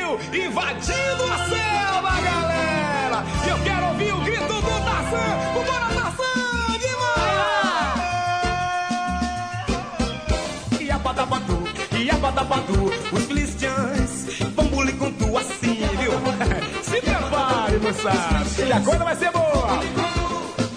Brasil invadindo a selva, galera. E eu quero ouvir o grito do Tarzan. Vambora, Tarzan, demais! E a badabadu, e a badabadu, os filistiãs vão bulir com tu assim, viu? Se prepare, moçada, e a coisa vai ser boa.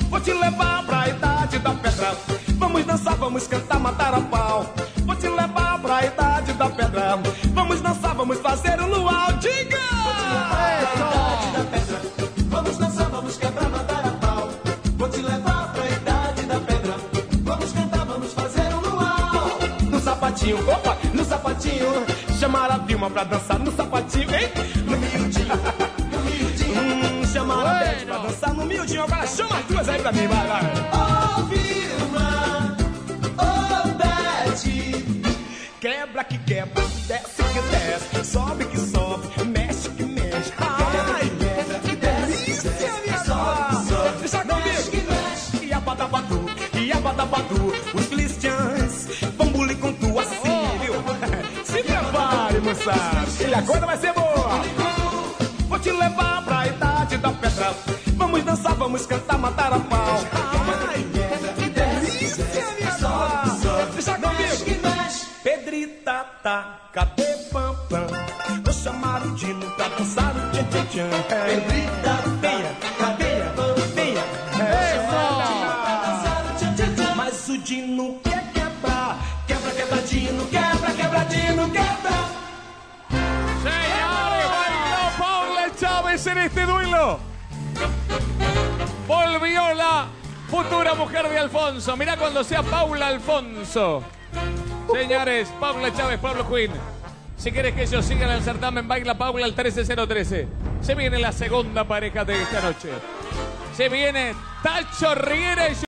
Vou te levar pra idade da pedra. Vamos dançar, vamos cantar, matar a pau. Vou te levar pra idade da pedra. Vamos dançar, vamos fazer o luau. Diga! Vou te levar pra idade da pedra. Vamos dançar, vamos quebrar, matar a pau. Vou te levar pra idade da pedra. Vamos cantar, vamos fazer o luau. No sapatinho, opa, no sapatinho. Chamar a Vilma pra dançar no sapatinho, hein? No miudinho, no miudinho. Chamar a Beth pra dançar no miudinho. Agora chama as duas aí pra mim, vai, vai. Ô Vilma, ô Beth, quebra que quebra, desce que desce, sobe que sobe, mexe que mexe. Ai, quebra que desce, delícia, minha sobe, sobe, deixa mexe que comigo. mexe. E a badabadu, e a badabadu, os filistiãs vão bulir com tu assim, viu? Se prepare, moçada, e a coisa vai ser boa. Vou te levar pra idade da pedra. Vamos dançar, vamos cantar, matar a pau. Ai, que delícia, minha sobe, sobe, deixa mexe que comigo. mexe. Pedrita, tá, cadê Pam Pam? Vou chamar o Dino pra dançar o tchan tchan tchan. Pedrita, venha, cadê venha. Mas o Dino quer quebrar. Quebra, quebra, Dino, quebra, quebra, Dino, quebra. Señores, bailó Paula Chávez en este duelo. Volvió la futura mujer de Alfonso. Mirá cuando sea Paula Alfonso. Señores, Paula Chávez, Pablo Quinn. Si quieres que ellos sigan el certamen, baila Paula al 13013. Se viene la segunda pareja de esta noche. Se viene Tacho Riera y